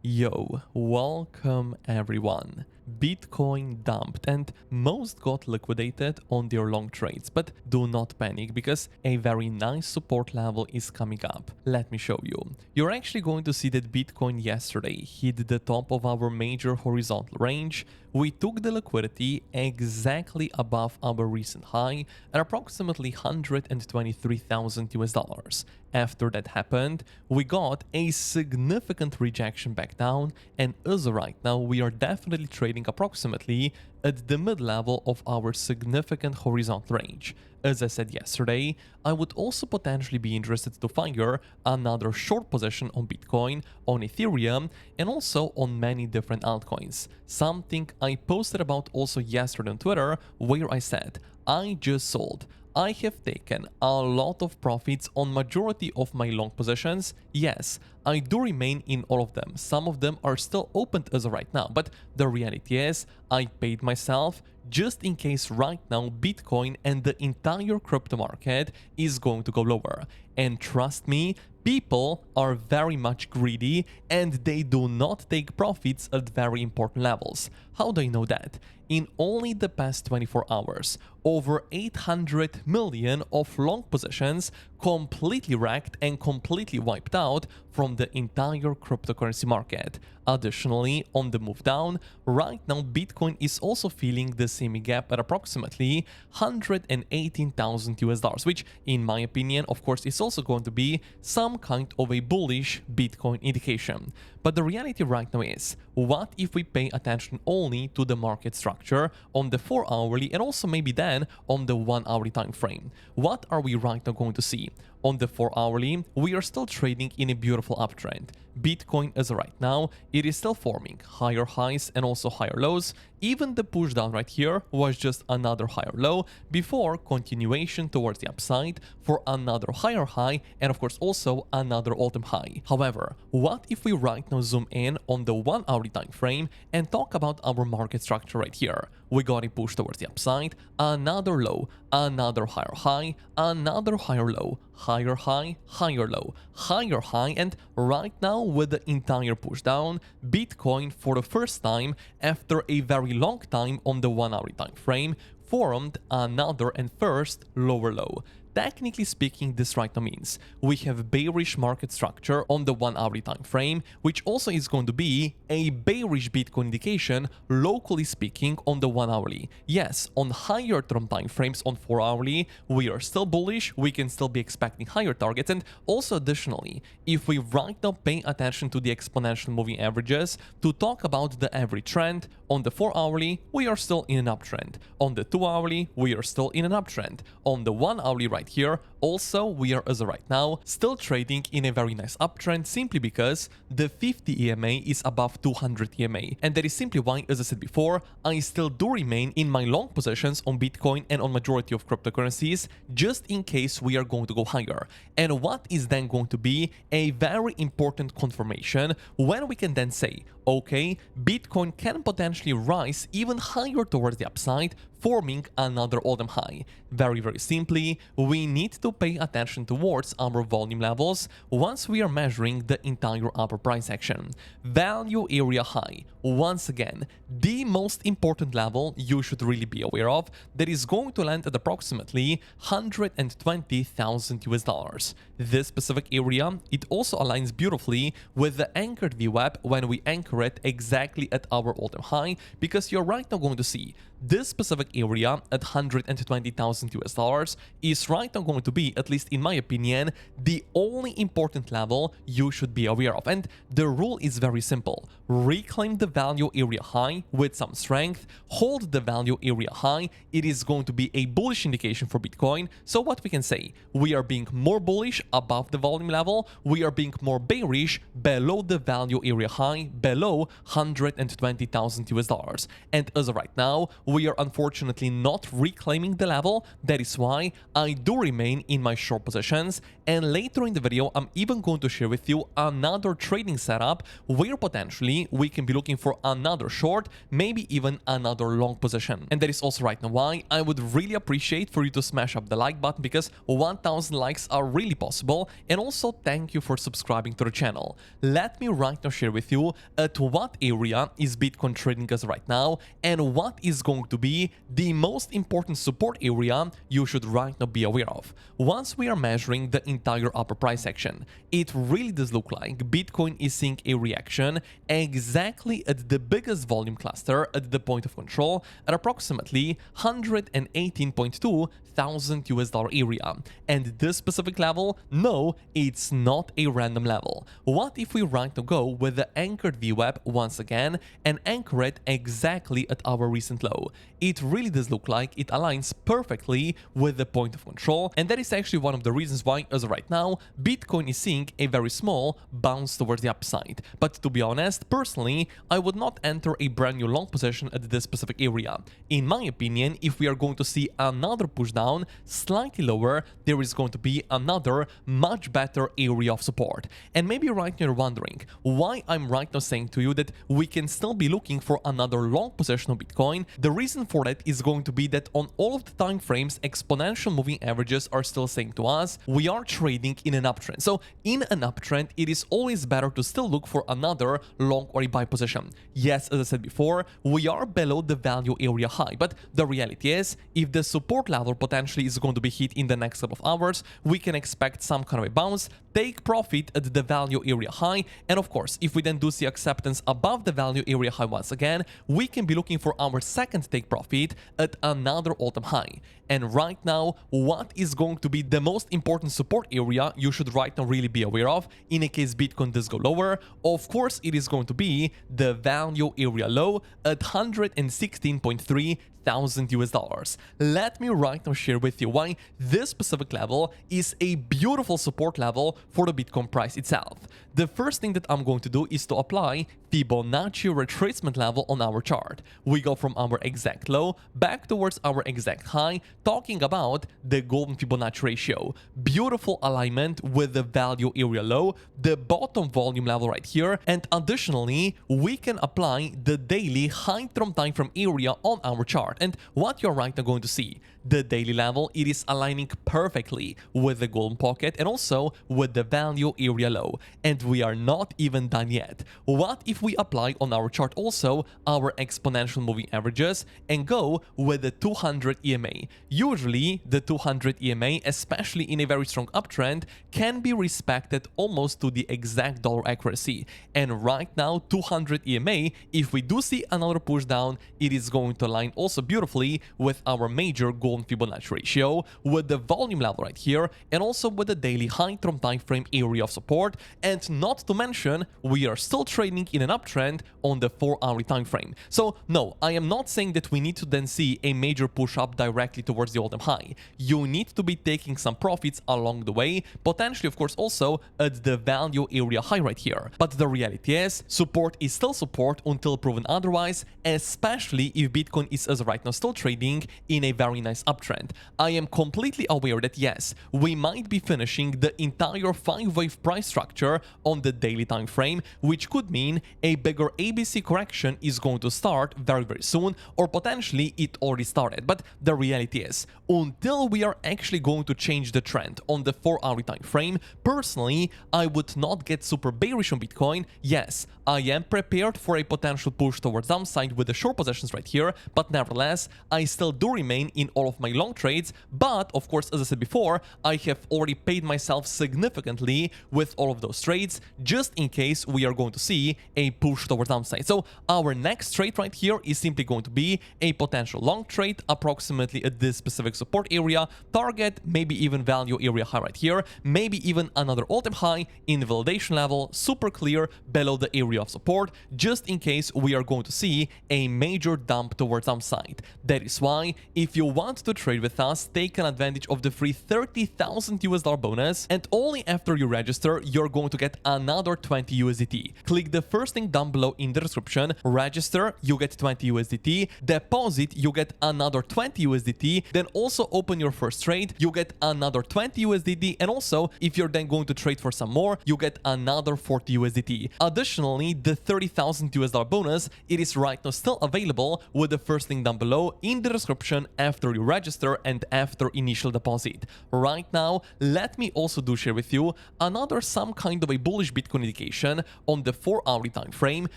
Yo, welcome everyone. Bitcoin dumped and most got liquidated on their long trades, but do not panic because a very nice support level is coming up. Let me show you. You're actually going to see that Bitcoin yesterday hit the top of our major horizontal range. We took the liquidity exactly above our recent high at approximately 123,000 US dollars. After that happened, we got a significant rejection back down, and as of right now, we are definitely trading approximately at the mid-level of our significant horizontal range. As I said yesterday, I would also potentially be interested to fire another short position on Bitcoin, on Ethereum, and also on many different altcoins. Something I posted about also yesterday on Twitter, where I said, I just sold. I have taken a lot of profits on majority of my long positions. Yes, I do remain in all of them. Some of them are still open as of right now, but the reality is I paid myself just in case right now Bitcoin and the entire crypto market is going to go lower. And trust me, people are very much greedy and they do not take profits at very important levels. How do I know that? In only the past 24 hours, over 800 million of long positions completely wrecked and completely wiped out from the entire cryptocurrency market. Additionally, on the move down, right now Bitcoin is also feeling the semi gap at approximately 118,000 US dollars, which in my opinion, of course, is also going to be some kind of a bullish Bitcoin indication. But the reality right now is, what if we pay attention only to the market structure on the 4-hourly and also maybe then on the 1-hourly time frame? What are we right now going to see? On the 4-hourly, we are still trading in a beautiful uptrend. Bitcoin as of right now, it is still forming higher highs and also higher lows. Even the push down right here was just another higher low before continuation towards the upside for another higher high and of course also another all-time high. However, what if we right now zoom in on the 1-hourly time frame and talk about our market structure right here? We got a push towards the upside, another low, another higher high, another higher low, higher high, higher low, higher high, and right now with the entire push down, Bitcoin for the first time after a very long time on the 1-hourly time frame formed another and first lower low. Technically speaking, this right now means we have bearish market structure on the 1-hourly time frame, which also is going to be a bearish Bitcoin indication, locally speaking, on the 1-hourly. Yes, on higher term time frames on 4-hourly, we are still bullish, we can still be expecting higher targets, and also additionally, if we right now pay attention to the exponential moving averages to talk about the average trend, on the 4-hourly, we are still in an uptrend. On the 2-hourly, we are still in an uptrend. On the 1-hourly right here, also we are as of right now still trading in a very nice uptrend simply because the 50 EMA is above 200 EMA. And that is simply why, as I said before, I still do remain in my long positions on Bitcoin and on majority of cryptocurrencies just in case we are going to go higher. And what is then going to be a very important confirmation when we can then say, okay, Bitcoin can potentially rise even higher towards the upside, forming another all-time high. Very, very simply, we need to pay attention towards our volume levels once we are measuring the entire upper price action. Value area high. Once again, the most important level you should really be aware of that is going to land at approximately 120,000 US dollars. This specific area, it also aligns beautifully with the anchored VWAP when we anchor it exactly at our all-time high, because you're right now going to see this specific area at 120,000 US dollars is right now going to be, at least in my opinion, the only important level you should be aware of. And the rule is very simple. Reclaim the value area high with some strength, hold the value area high, it is going to be a bullish indication for Bitcoin. So what we can say, we are being more bullish above the volume level, we are being more bearish below the value area high, below 120,000 US dollars. And as of right now, we are unfortunately not reclaiming the level. That is why I do remain in my short positions, and later in the video I'm even going to share with you another trading setup where potentially we can be looking for another short, maybe even another long position. And that is also right now why I would really appreciate for you to smash up the like button, because 1000 likes are really possible. And also thank you for subscribing to the channel. Let me right now share with you at what area is Bitcoin trading as right now, and what is going to be the most important support area you should right now be aware of. Once we are measuring the entire upper price section, it really does look like Bitcoin is seeing a reaction exactly at the biggest volume cluster at the point of control at approximately 118.2 thousand US dollar area. And this specific level, no, it's not a random level. What if we right now go with the anchored VWAP once again and anchor it exactly at our recent low? It really does look like it aligns perfectly with the point of control, and that is actually one of the reasons why, as of right now, Bitcoin is seeing a very small bounce towards the upside. But to be honest, personally, I would not enter a brand new long position at this specific area. In my opinion, if we are going to see another push down slightly lower, there is going to be another much better area of support. And maybe right now you're wondering why I'm right now saying to you that we can still be looking for another long position of Bitcoin. The reason for that is going to be that on all of the time frames, exponential moving averages are still saying to us we are trading in an uptrend. So in an uptrend, it is always better to still look for another long or a buy position. Yes, as I said before, we are below the value area high, but the reality is if the support level potentially is going to be hit in the next couple of hours, we can expect some kind of a bounce, take profit at the value area high, and of course, if we then do see acceptance above the value area high once again, we can be looking for our second take profit at another all-time high. And right now, what is going to be the most important support area you should right now really be aware of in a case Bitcoin does go lower? Of course, it is going to be the value area low at 116.3 thousand US dollars. Let me right now share with you why this specific level is a beautiful support level for the Bitcoin price itself. The first thing that I'm going to do is to apply Fibonacci retracement level on our chart. We go from our exact low back towards our exact high, talking about the golden Fibonacci ratio. Beautiful alignment with the value area low, the bottom volume level right here, and additionally, we can apply the daily high from time frame area on our chart. And what you're right now going to see, the daily level, it is aligning perfectly with the golden pocket and also with the value area low. And we are not even done yet. What if we apply on our chart also our exponential moving averages and go with the 200 EMA? Usually the 200 EMA, especially in a very strong uptrend, can be respected almost to the exact dollar accuracy. And right now 200 EMA, if we do see another push down, it is going to align also beautifully with our major golden Fibonacci ratio, with the volume level right here, and also with the daily high from time frame area of support. And not to mention, we are still trading in an uptrend on the 4-hourly time frame. So no, I am not saying that we need to then see a major push up directly towards the all-time high. You need to be taking some profits along the way, potentially of course also at the value area high right here. But the reality is, support is still support until proven otherwise, especially if Bitcoin is as of right now still trading in a very nice uptrend. I am completely aware that yes, we might be finishing the entire 5-wave price structure on the daily time frame, which could mean a bigger ABC correction is going to start very soon, or potentially it already started. But the reality is, until we are actually going to change the trend on the 4-hourly time frame, personally, I would not get super bearish on Bitcoin. Yes, I am prepared for a potential push towards downside with the short positions right here, but nevertheless, I still do remain in all of my long trades. But of course, as I said before, I have already paid myself significantly with all of those trades, just in case we are going to see a push towards downside. So our next trade right here is simply going to be a potential long trade approximately at this specific support area, target, maybe even value area high right here, maybe even another all-time high in the validation level, super clear below the area of support, just in case we are going to see a major dump towards downside. That is why if you want to trade with us, take an advantage of the free $30,000 bonus, and only after you register, you're going to get another 20 USDT. Click the first link down below in the description, register, you get 20 USDT, deposit, you get another 20 USDT, then also open your first trade, you get another 20 USDT, and also if you're then going to trade for some more, you get another 40 USDT. Additionally, the $30,000 bonus, it is right now still available with the first link down below in the description after you register and after initial deposit. Right now, let me also share with you another some kind of a bullish Bitcoin indication on the 4-hourly time frame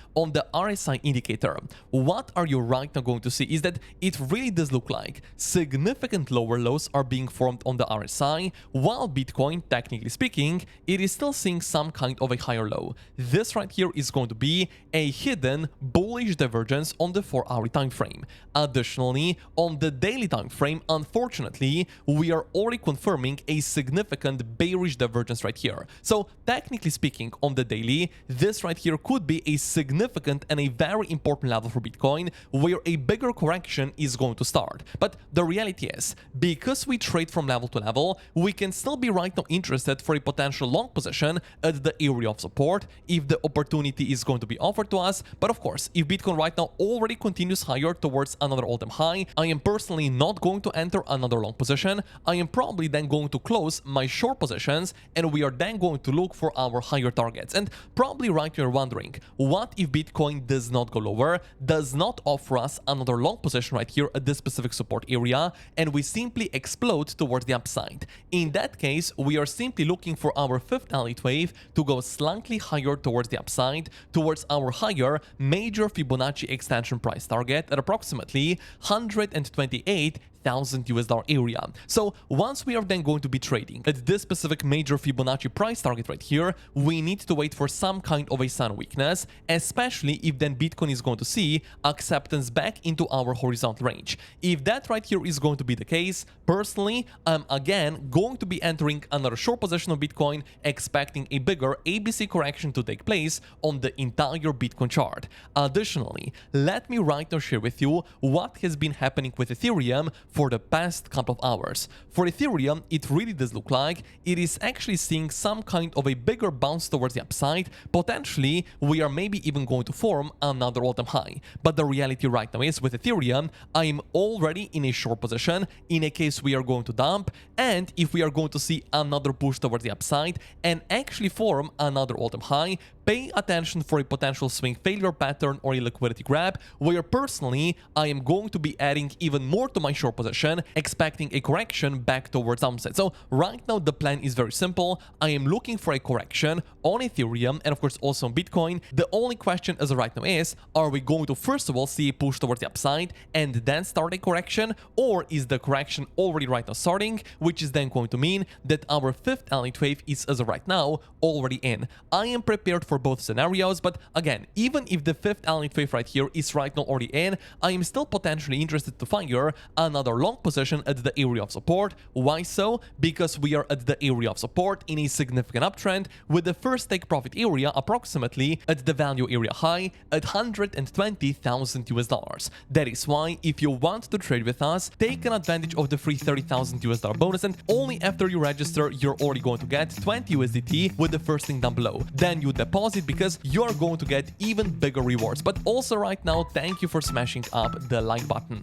on the RSI indicator. What are you right now going to see is that it really does look like significant lower lows are being formed on the RSI, while Bitcoin, technically speaking, it is still seeing some kind of a higher low. This right here is going to be a hidden bullish divergence on the 4-hourly time frame. Additionally, on the daily time frame, unfortunately, we are already confirming a significant bearish divergence right here. So technically speaking, on the daily, this right here could be a significant and a very important level for Bitcoin where a bigger correction is going to start. But the reality is, because we trade from level to level, we can still be right now interested for a potential long position at the area of support if the opportunity is going to be offered to us. But of course, if Bitcoin right now already continues higher towards another all-time high, I am personally not going to enter another long position. I am probably then going to close my short positions, and we are then going to look for our higher targets. And probably right now you're wondering, what if Bitcoin does not go lower, does not offer us another long position right here at this specific support area, and we simply explode towards the upside? In that case, we are simply looking for our fifth elite wave to go slightly higher towards the upside, towards our higher major Fibonacci extension price target at approximately $128,000 area. So once we are then going to be trading at this specific major Fibonacci price target right here, we need to wait for some kind of a sign of weakness, especially if then Bitcoin is going to see acceptance back into our horizontal range. If that right here is going to be the case, personally, I'm again going to be entering another short position of Bitcoin, expecting a bigger ABC correction to take place on the entire Bitcoin chart. Additionally, let me right now share with you what has been happening with Ethereum for the past couple of hours. For Ethereum, it really does look like it is actually seeing some kind of a bigger bounce towards the upside. Potentially, we are maybe even going to form another all-time high. But the reality right now is, with Ethereum, I am already in a short position in a case we are going to dump, and if we are going to see another push towards the upside and actually form another all-time high, pay attention for a potential swing failure pattern or a liquidity grab, where personally I am going to be adding even more to my short position, expecting a correction back towards downside. So right now the plan is very simple. I am looking for a correction on Ethereum and of course also on Bitcoin. The only question as of right now is, are we going to first of all see a push towards the upside and then start a correction, or is the correction already right now starting, which is then going to mean that our fifth elite wave is as of right now already in. I am prepared for both scenarios, but again, even if the fifth elite wave right here is right now already in, I am still potentially interested to fire another long position at the area of support. Why so? Because we are at the area of support in a significant uptrend, with the first take profit area approximately at the value area high at $120,000. That is why if you want to trade with us, take an advantage of the free $30,000 bonus, and only after you register, you're already going to get 20 USDT with the first link down below. Then you deposit because you're going to get even bigger rewards. But also right now, thank you for smashing up the like button.